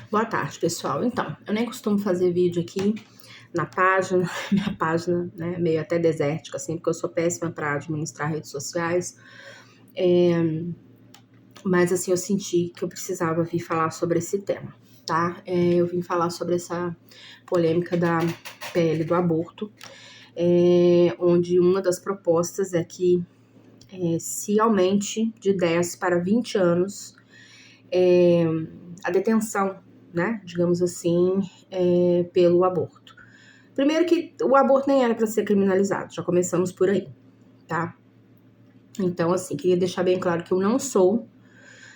Boa tarde, pessoal. Então, eu nem costumo fazer vídeo aqui na página, minha página, né, meio até desértica, assim, porque eu sou péssima para administrar redes sociais. Mas, assim, eu senti que eu precisava vir falar sobre esse tema, tá? Eu vim falar sobre essa polêmica da PL do aborto, onde uma das propostas é que se aumente de 10 para 20 anos a detenção, né, digamos assim, pelo aborto. Primeiro que o aborto nem era para ser criminalizado, já começamos por aí, tá? Então, assim, queria deixar bem claro que eu não sou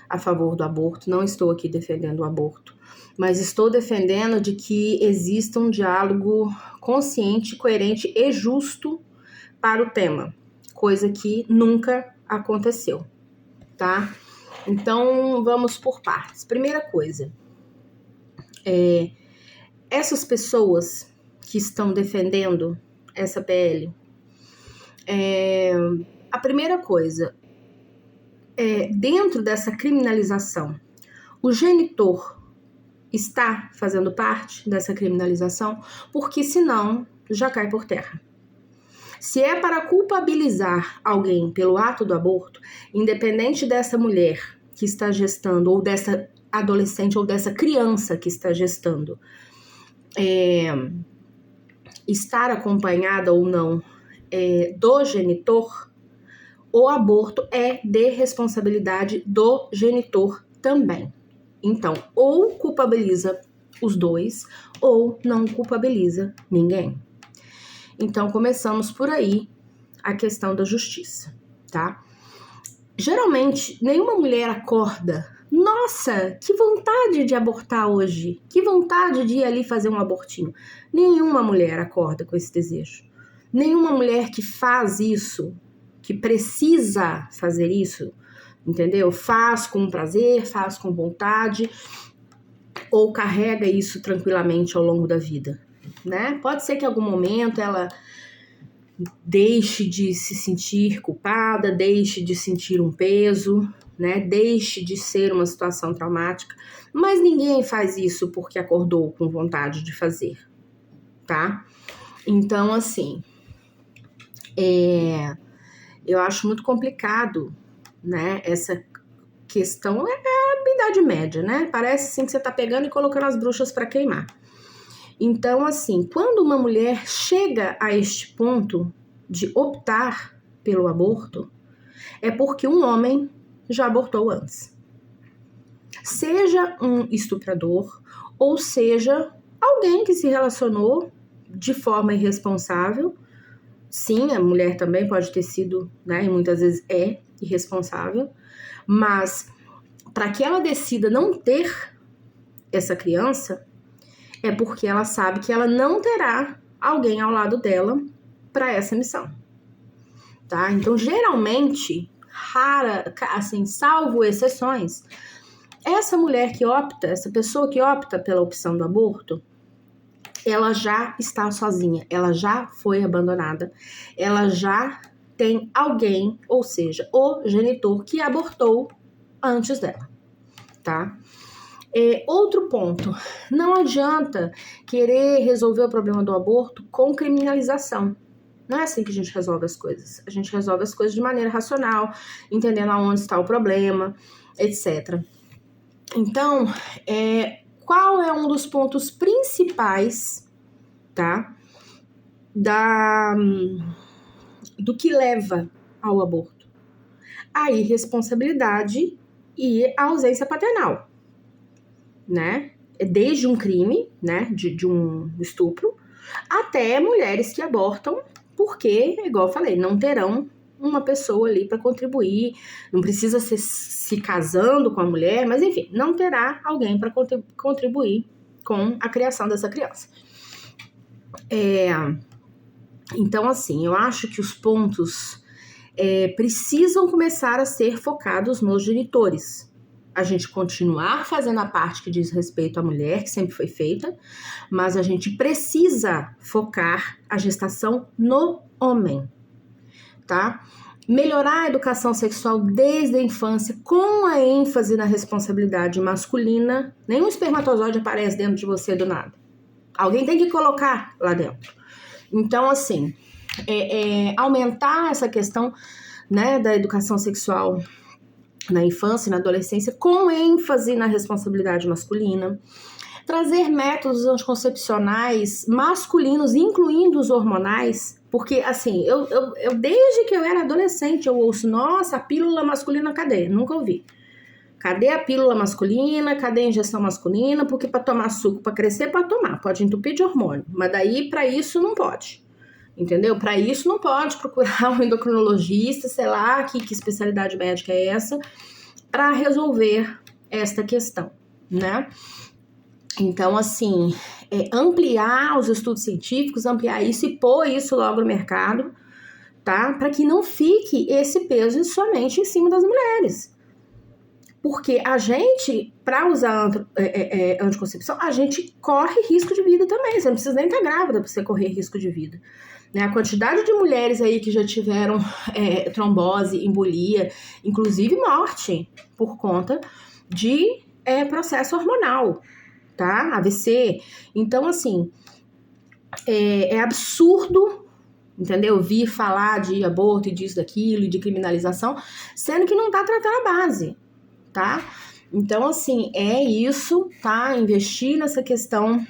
a favor do aborto, não estou aqui defendendo o aborto, mas estou defendendo de que exista um diálogo consciente, coerente e justo para o tema, coisa que nunca aconteceu, tá? Então, vamos por partes. Primeira coisa, essas pessoas que estão defendendo essa PL, a primeira coisa, dentro dessa criminalização, o genitor está fazendo parte dessa criminalização, porque senão já cai por terra. Se é para culpabilizar alguém pelo ato do aborto, independente dessa mulher que está gestando, ou dessa adolescente, ou dessa criança que está gestando, estar acompanhada ou não do genitor, o aborto é de responsabilidade do genitor também. Então, ou culpabiliza os dois, ou não culpabiliza ninguém. Então, começamos por aí a questão da justiça, tá? Geralmente, nenhuma mulher acorda, nossa, que vontade de abortar hoje, que vontade de ir ali fazer um abortinho. Nenhuma mulher acorda com esse desejo. Nenhuma mulher que faz isso, que precisa fazer isso, entendeu? Faz com prazer, faz com vontade, ou carrega isso tranquilamente ao longo da vida, né? Pode ser que em algum momento ela deixe de se sentir culpada, deixe de sentir um peso, né? Deixe de ser uma situação traumática, mas ninguém faz isso porque acordou com vontade de fazer, tá? Então, assim, eu acho muito complicado, né? Essa questão a Idade Média, né? Parece assim que você tá pegando e colocando as bruxas para queimar. Então, assim, quando uma mulher chega a este ponto de optar pelo aborto, é porque um homem já abortou antes. Seja um estuprador, ou seja, alguém que se relacionou de forma irresponsável. Sim, a mulher também pode ter sido, né, e muitas vezes é irresponsável, mas para que ela decida não ter essa criança, é porque ela sabe que ela não terá alguém ao lado dela para essa missão, tá? Então, geralmente, rara, assim, salvo exceções, essa mulher que opta, essa pessoa que opta pela opção do aborto, ela já está sozinha, ela já foi abandonada, ela já tem alguém, ou seja, o genitor que abortou antes dela, tá? Outro ponto, não adianta querer resolver o problema do aborto com criminalização. Não é assim que a gente resolve as coisas. A gente resolve as coisas de maneira racional, entendendo aonde está o problema, etc. Então, qual é um dos pontos principais, tá, do que leva ao aborto? A irresponsabilidade e a ausência paternal, né? Desde um crime, né, de um estupro, até mulheres que abortam porque, igual eu falei, não terão uma pessoa ali para contribuir, não precisa ser se casando com a mulher, mas enfim, não terá alguém para contribuir com a criação dessa criança. Então, assim, eu acho que os pontos precisam começar a ser focados nos genitores. A gente continuar fazendo a parte que diz respeito à mulher, que sempre foi feita, mas a gente precisa focar a gestação no homem, tá? Melhorar a educação sexual desde a infância, com a ênfase na responsabilidade masculina. Nenhum espermatozoide aparece dentro de você do nada. Alguém tem que colocar lá dentro. Então, assim, aumentar essa questão, né, da educação sexual na infância e na adolescência, com ênfase na responsabilidade masculina. Trazer métodos anticoncepcionais masculinos, incluindo os hormonais, porque, assim, eu desde que eu era adolescente, eu ouço, nossa, a pílula masculina, cadê? Nunca ouvi. Cadê a pílula masculina? Cadê a injeção masculina? Porque para tomar suco, para crescer, pode tomar, pode entupir de hormônio, mas daí para isso não pode. Entendeu? Para isso não pode procurar um endocrinologista, sei lá, que especialidade médica é essa, para resolver esta questão, né? Então, assim, ampliar os estudos científicos, ampliar isso e pôr isso logo no mercado, tá? Para que não fique esse peso somente em cima das mulheres. Porque a gente, para usar anticoncepção, a gente corre risco de vida também. Você não precisa nem estar grávida para você correr risco de vida. Né? A quantidade de mulheres aí que já tiveram trombose, embolia, inclusive morte, por conta de processo hormonal, tá? AVC. Então, assim, é absurdo, entendeu? Vir falar de aborto e disso, daquilo, e de criminalização, sendo que não tá tratando a base, tá? Então, assim, é isso, tá? Investir nessa questão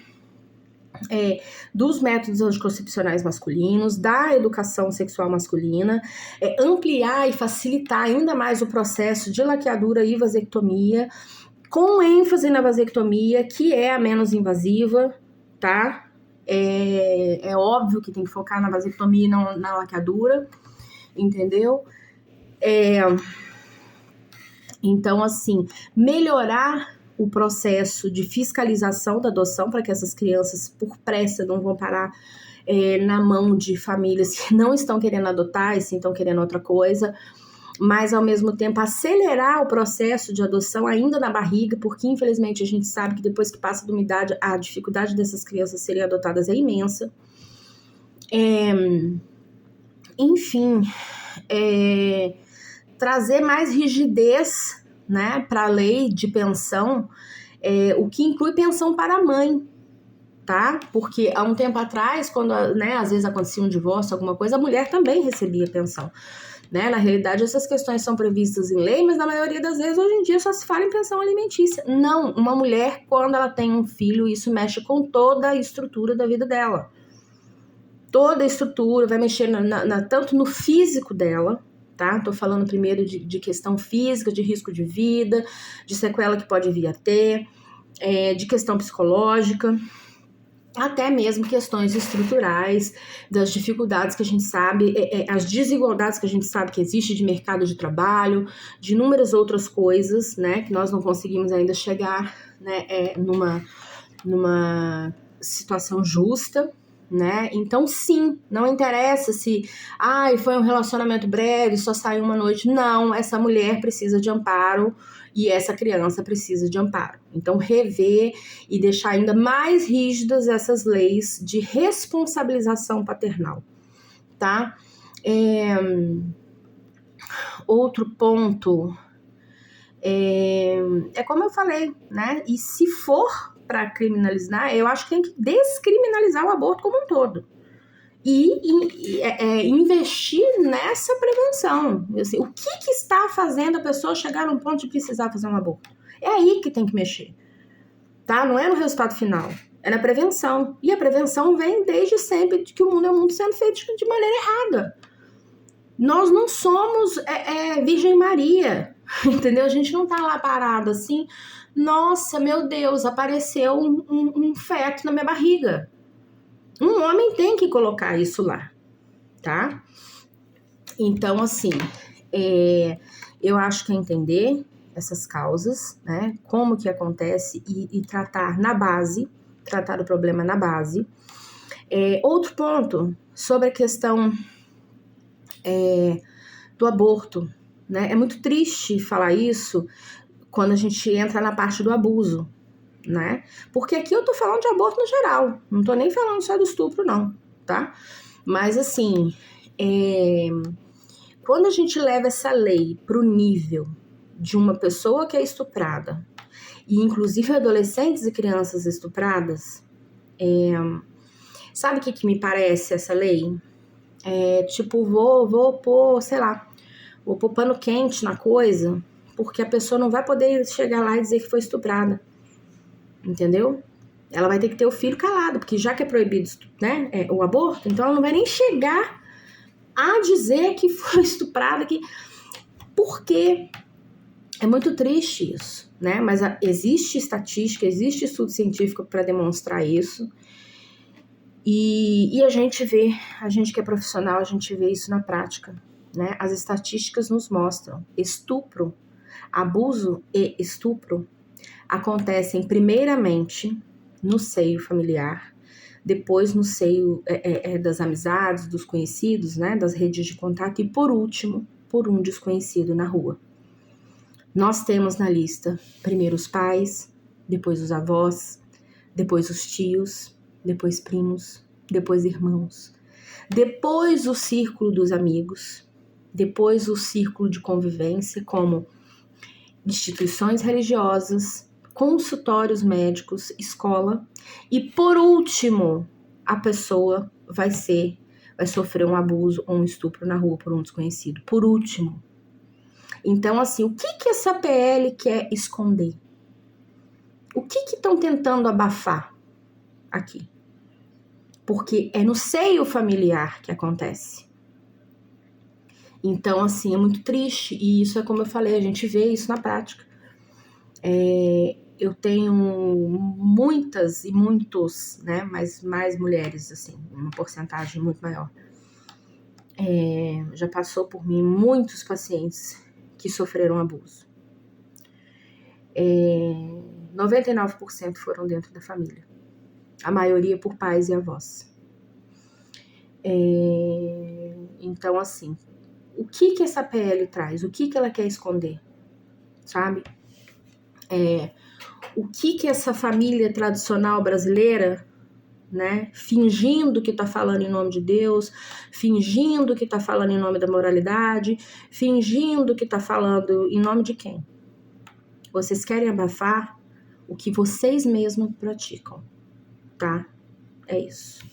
dos métodos anticoncepcionais masculinos, da educação sexual masculina, ampliar e facilitar ainda mais o processo de laqueadura e vasectomia, com ênfase na vasectomia, que é a menos invasiva, tá? É óbvio que tem que focar na vasectomia e não na laqueadura, entendeu? Então, assim, melhorar o processo de fiscalização da adoção para que essas crianças, por pressa, não vão parar na mão de famílias que não estão querendo adotar e sim estão querendo outra coisa, mas, ao mesmo tempo, acelerar o processo de adoção ainda na barriga, porque, infelizmente, a gente sabe que depois que passa de uma idade, a dificuldade dessas crianças serem adotadas é imensa. Enfim, trazer mais rigidez, né, para a lei de pensão, o que inclui pensão para a mãe, tá? Porque há um tempo atrás, quando, né, às vezes acontecia um divórcio, alguma coisa, a mulher também recebia pensão, né? Na realidade, essas questões são previstas em lei, mas na maioria das vezes, hoje em dia, só se fala em pensão alimentícia. Não, uma mulher, quando ela tem um filho, isso mexe com toda a estrutura da vida dela. Toda a estrutura, vai mexer tanto no físico dela, tá? Tô falando primeiro de questão física, de risco de vida, de sequela que pode vir a ter, de questão psicológica, até mesmo questões estruturais, das dificuldades que a gente sabe, as desigualdades que a gente sabe que existe de mercado de trabalho, de inúmeras outras coisas, né, que nós não conseguimos ainda chegar, né, numa situação justa, né? Então, sim, não interessa se foi um relacionamento breve, só saiu uma noite. Não, essa mulher precisa de amparo e essa criança precisa de amparo. Então, rever e deixar ainda mais rígidas essas leis de responsabilização paternal, tá? Outro ponto é como eu falei, né? E se for para criminalizar, eu acho que tem que descriminalizar o aborto como um todo. E investir nessa prevenção. Assim, o que está fazendo a pessoa chegar num ponto de precisar fazer um aborto? É aí que tem que mexer, tá? Não é no resultado final, é na prevenção. E a prevenção vem desde sempre de que o mundo é um mundo sendo feito de maneira errada. Nós não somos Virgem Maria, entendeu? A gente não tá lá parado assim, nossa, meu Deus, apareceu um feto na minha barriga. Um homem tem que colocar isso lá, tá? Então, assim, eu acho que é entender essas causas, né? Como que acontece e tratar na base, tratar o problema na base. Outro ponto sobre a questão do aborto, né? É muito triste falar isso quando a gente entra na parte do abuso, né? Porque aqui eu tô falando de aborto no geral, não tô nem falando só do estupro, não, tá? Mas, assim, quando a gente leva essa lei para o nível de uma pessoa que é estuprada, e inclusive adolescentes e crianças estupradas, sabe o que me parece essa lei? Tipo, vou pôr, sei lá, vou pôr pano quente na coisa, porque a pessoa não vai poder chegar lá e dizer que foi estuprada, entendeu? Ela vai ter que ter o filho calado, porque já que é proibido, né, o aborto, então ela não vai nem chegar a dizer que foi estuprada, porque é muito triste isso, né? Mas existe estatística, existe estudo científico para demonstrar isso. E a gente que é profissional, a gente vê isso na prática, né? As estatísticas nos mostram: estupro, abuso e estupro acontecem primeiramente no seio familiar, depois no seio das amizades, dos conhecidos, né? Das redes de contato e por último, por um desconhecido na rua. Nós temos na lista primeiro os pais, depois os avós, depois os tios, depois primos, depois irmãos, depois o círculo dos amigos, depois o círculo de convivência, como instituições religiosas, consultórios médicos, escola, e por último, a pessoa vai sofrer um abuso ou um estupro na rua por um desconhecido. Por último. Então, assim, o que essa PL quer esconder? O que estão tentando abafar aqui? Porque é no seio familiar que acontece. Então, assim, é muito triste. E isso é como eu falei, a gente vê isso na prática. Eu tenho muitas e muitos, né, mas mais mulheres, assim, uma porcentagem muito maior. Já passou por mim muitos pacientes que sofreram abuso. 99% foram dentro da família. A maioria por pais e avós. Então, assim, o que essa PL traz? O que ela quer esconder? Sabe? O que essa família tradicional brasileira, né, fingindo que tá falando em nome de Deus, fingindo que tá falando em nome da moralidade, fingindo que tá falando em nome de quem? Vocês querem abafar o que vocês mesmos praticam, tá? É isso.